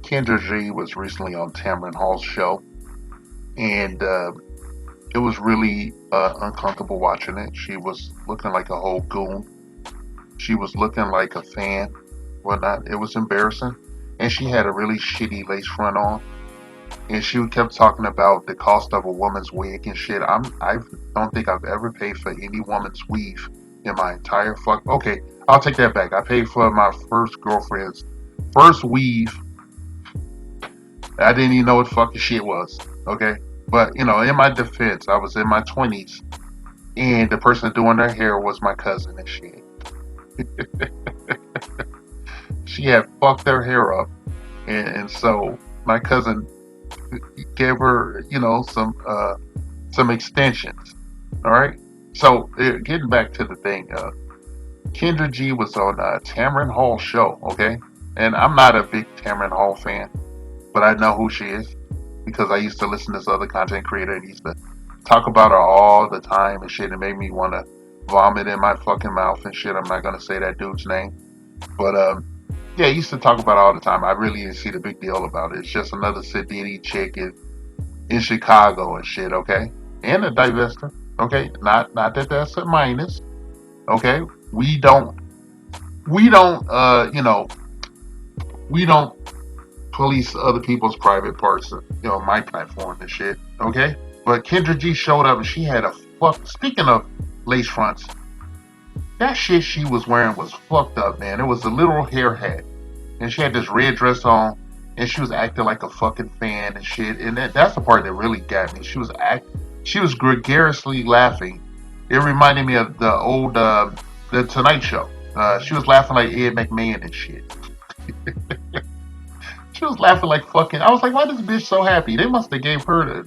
Kendra G was recently on Tamron Hall's show, and it was really uncomfortable watching it. She was looking like a whole goon. She was looking like a fan, whatnot. It was embarrassing, and she had a really shitty lace front on, and she kept talking about the cost of a woman's wig and shit. I don't think I've ever paid for any woman's weave in my entire fuck. Okay, I'll take that back. I paid for my first girlfriend's first weave. I didn't even know what fucking shit was. Okay. But, in my defense, I was in my 20s and the person doing her hair was my cousin and shit. She had fucked her hair up. And so my cousin gave her, some extensions. All right. So, getting back to the thing, Kendra G was on Tamron Hall show. Okay. And I'm not a big Tamron Hall fan, but I know who she is because I used to listen to this other content creator and he used to talk about her all the time and shit. It made me want to vomit in my fucking mouth and shit. I'm not gonna say that dude's name, but yeah, he used to talk about it all the time. I really didn't see the big deal about it. It's just another Sadiddy chick in Chicago and shit. Okay, and a divester. Okay, not that that's a minus. Okay, we don't we don't we don't police other people's private parts, my platform and shit. Okay, but Kendra G showed up and she had a fuck. Speaking of lace fronts, that shit she was wearing was fucked up, man. It was a literal hair hat, and she had this red dress on, and she was acting like a fucking fan and shit. And that's the part that really got me. She was gregariously laughing. It reminded me of the old the Tonight Show. She was laughing like Ed McMahon and shit. She was laughing like fucking. I was like, why is this bitch so happy? They must have gave her.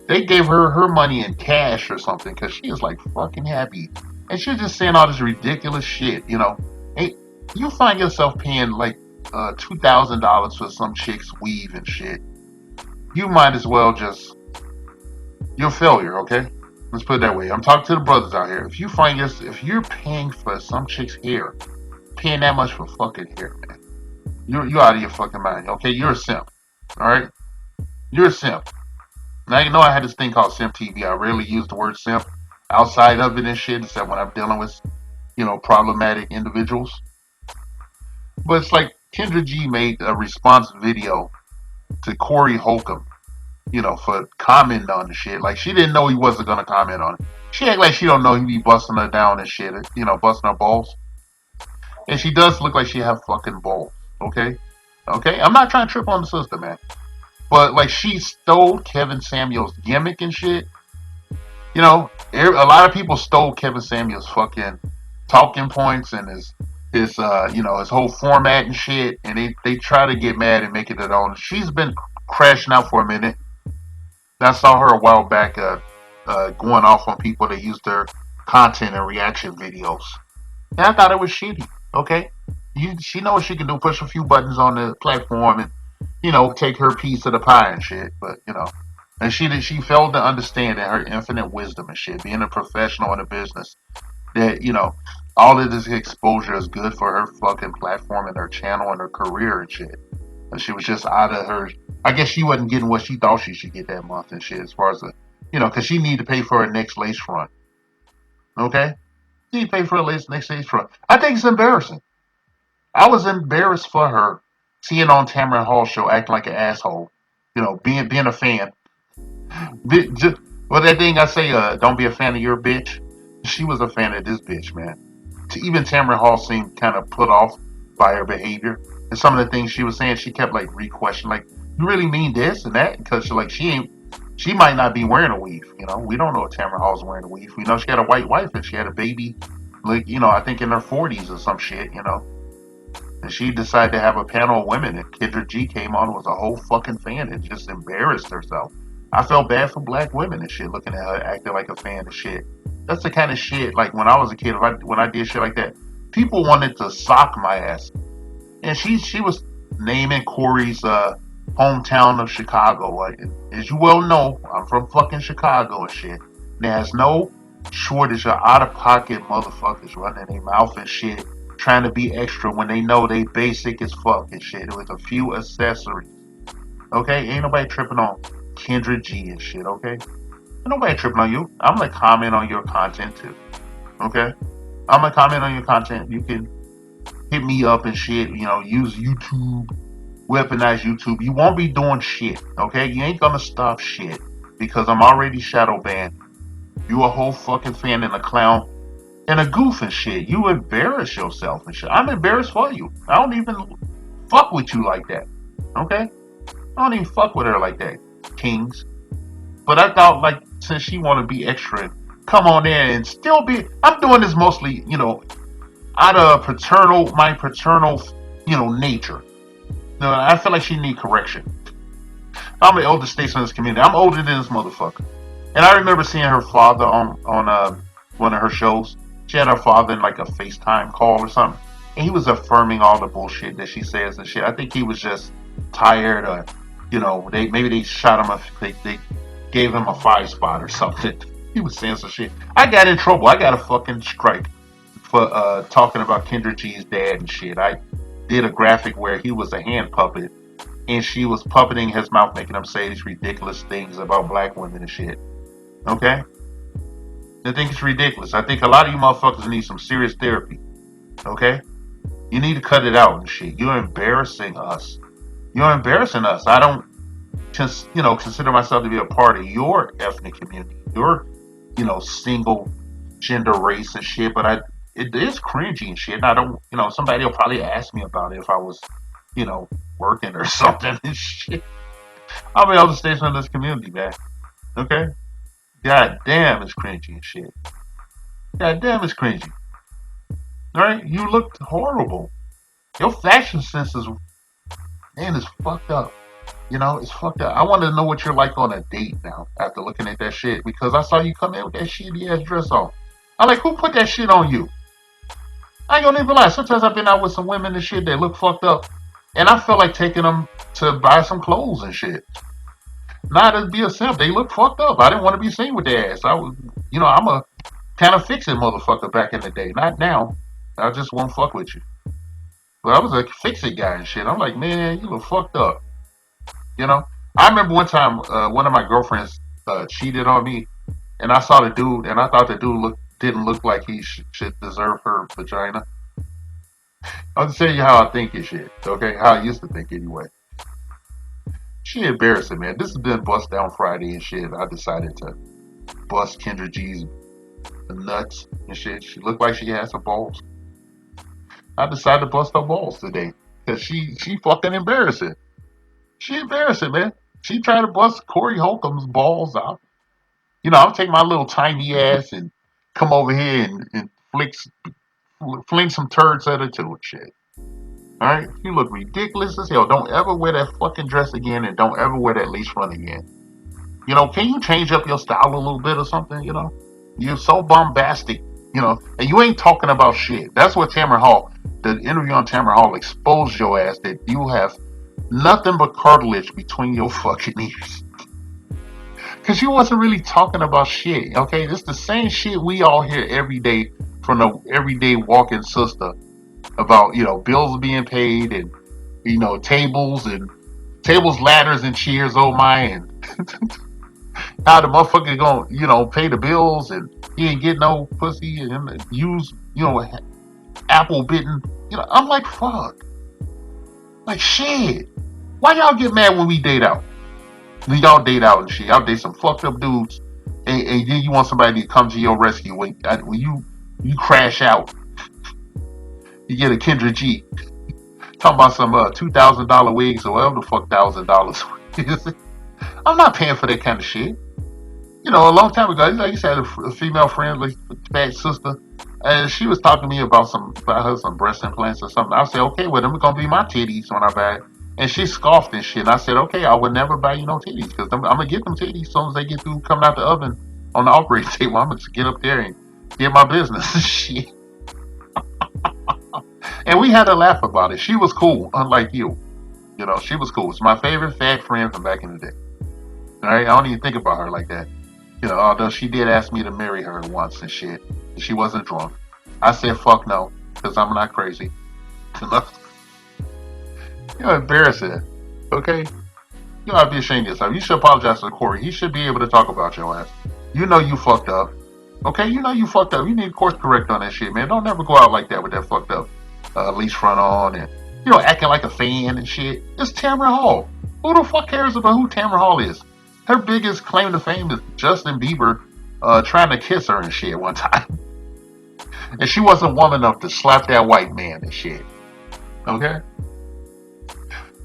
They gave her money in cash or something because she is like fucking happy, and she's just saying all this ridiculous shit. Hey, you find yourself paying like $2,000 for some chick's weave and shit. You might as well just you're a failure. Okay, let's put it that way. I'm talking to the brothers out here. If you're paying for some chick's hair, paying that much for fucking hair, man. You're out of your fucking mind. Okay, you're a simp. All right, you're a simp. Now you know I had this thing called simp TV. I rarely use the word simp outside of it and shit, except when I'm dealing with problematic individuals. But it's like Kendra G made a response video to Corey Holcomb, for commenting on the shit. Like she didn't know he wasn't gonna comment on it. She act like she don't know he be busting her down and shit. Busting her balls. And she does look like she have fucking balls. Okay, okay. I'm not trying to trip on the sister, man. But like she stole Kevin Samuels' gimmick and shit. A lot of people stole Kevin Samuels' fucking talking points and his whole format and shit, and they try to get mad and make it their own. She's been crashing out for a minute. I saw her a while back going off on people that use their content and reaction videos. And I thought it was shitty. Okay, she knows she can do push a few buttons on the platform and take her piece of the pie and shit. But and she failed to understand in her infinite wisdom and shit, being a professional in a business, that all of this exposure is good for her fucking platform and her channel and her career and shit. And she was just out of her. I guess she wasn't getting what she thought she should get that month and shit, as far as the because she needed to pay for her next lace front. Okay, she need to pay for her next lace front. I think it's embarrassing. I was embarrassed for her seeing on Tamron Hall show acting like an asshole. Being a fan. Just, well, that thing I say, don't be a fan of your bitch. She was a fan of this bitch, man. Even Tamron Hall seemed kind of put off by her behavior and some of the things she was saying. She kept like re-questioning, like, "You really mean this and that?" Because she might not be wearing a weave. We don't know if Tamron Hall's wearing a weave. We know she had a white wife and she had a baby, like I think in her 40s or some shit. And she decided to have a panel of women, and Kendra G came on, was a whole fucking fan, and just embarrassed herself. I felt bad for black women and shit, looking at her acting like a fan and shit. That's the kind of shit, like when I was a kid, when I did shit like that, people wanted to sock my ass. And she was naming Corey's hometown of Chicago. Like, as you well know, I'm from fucking Chicago and shit. There's no shortage of out of pocket motherfuckers running their mouth and shit, trying to be extra when they know they basic as fuck and shit with a few accessories. Okay, ain't nobody tripping on Kendra G and shit. Okay, ain't nobody tripping on you. I'm gonna comment on your content too. Okay, I'm gonna comment on your content. You can hit me up and shit. You know, use YouTube, weaponize YouTube. You won't be doing shit. Okay, you ain't gonna stop shit because I'm already shadow banned. You a whole fucking fan and a clown and a goof and shit. You embarrass yourself and shit. I'm embarrassed for you. I don't even fuck with you like that. Okay? I don't even fuck with her like that. Kings. But I thought like since she wanna be extra, come on in and still be I'm doing this mostly, out of my paternal, nature. I feel like she need correction. I'm the oldest statesman in this community. I'm older than this motherfucker. And I remember seeing her father on one of her shows. She had her father in like a FaceTime call or something, and he was affirming all the bullshit that she says and shit. I think he was just tired, or they shot him. They gave him a 5 spot or something. He was saying some shit. I got in trouble. I got a fucking strike for talking about Kendra G's dad and shit. I did a graphic where he was a hand puppet and she was puppeting his mouth, making him say these ridiculous things about black women and shit. Okay? I think it's ridiculous. I think a lot of you motherfuckers need some serious therapy. Okay? You need to cut it out and shit. You're embarrassing us. You're embarrassing us. I don't consider myself to be a part of your ethnic community. Your, single gender race and shit, but it is cringy and shit. And I don't, somebody will probably ask me about it if I was, working or something and shit. I'll be able to stay in this community, man. Okay? God damn, it's cringy and shit. God damn, it's cringy. Alright? You looked horrible. Your fashion sense is, man, is fucked up. It's fucked up. I want to know what you're like on a date now after looking at that shit because I saw you come in with that shitty ass dress on. I'm like, who put that shit on you? I ain't gonna even lie. Sometimes I've been out with some women and shit that look fucked up, and I feel like taking them to buy some clothes and shit. Not to be a simp. They look fucked up. I didn't want to be seen with their ass. I'm a kind of fix it motherfucker back in the day. Not now. I just won't fuck with you. But I was a fix it guy and shit. I'm like, man, you look fucked up. I remember one time one of my girlfriends cheated on me, and I saw the dude, and I thought the dude didn't look like he should deserve her vagina. I'll just tell you how I think and shit, okay? How I used to think anyway. She embarrassing, man. This has been Bust Down Friday and shit. I decided to bust Kendra G's nuts and shit. She looked like she had some balls. I decided to bust her balls today because she fucking embarrassing. She embarrassing, man. She tried to bust Corey Holcomb's balls out. I'll take my little tiny ass and come over here and fling some turds at her too and shit. Alright? You look ridiculous as hell. Don't ever wear that fucking dress again and don't ever wear that lace front again. Can you change up your style a little bit or something, You're so bombastic, and you ain't talking about shit. That's what Tamron Hall, the interview on Tamron Hall exposed your ass that you have nothing but cartilage between your fucking ears. Because you wasn't really talking about shit, okay? It's the same shit we all hear every day from the everyday walking sister about, bills being paid and, tables, ladders, and chairs, oh my, and how the motherfucker gonna, pay the bills and he ain't get no pussy and use, apple bitten. I'm like, fuck. Like, shit. Why y'all get mad when we date out? When y'all date out and shit. Y'all date some fucked up dudes and then you want somebody to come to your rescue when you crash out. You get a Kendra G. Talking about some $2,000 wigs or whatever the fuck $1,000 is. I'm not paying for that kind of shit. A long time ago, like you said, a female friend, like fat sister, and she was talking to me about some breast implants or something. I said, okay, well, them are gonna be my titties when I buy it. And she scoffed and shit. And I said, okay, I would never buy you no titties because I'm gonna get them titties as soon as they get through coming out the oven on the operating table. I'm gonna get up there and get my business and shit. And we had a laugh about it. She was cool, unlike you. She was cool. It's my favorite fat friend from back in the day. All right, I don't even think about her like that. Although she did ask me to marry her once and shit. She wasn't drunk. I said, fuck no. because I'm not crazy. You're embarrassing. Okay? You ought to be ashamed of yourself. You should apologize to Corey. He should be able to talk about your ass. You know you fucked up. Okay? You know you fucked up. You need to course correct on that shit, man. Don't never go out like that with that fucked up Lacefront on and, acting like a fan and shit. It's Tamron Hall. Who the fuck cares about who Tamron Hall is? Her biggest claim to fame is Justin Bieber trying to kiss her and shit one time. And she wasn't woman enough to slap that white man and shit. Okay?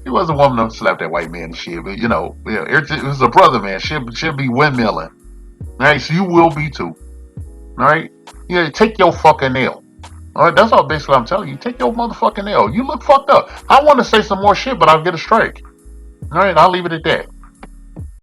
She wasn't woman enough to slap that white man and shit. But, it was a brother, man. She'll be windmilling. Alright, so you will be too. Alright? Take your fucking nail. Alright, that's all basically I'm telling you. Take your motherfucking nail. You look fucked up. I want to say some more shit, but I'll get a strike. Alright, I'll leave it at that.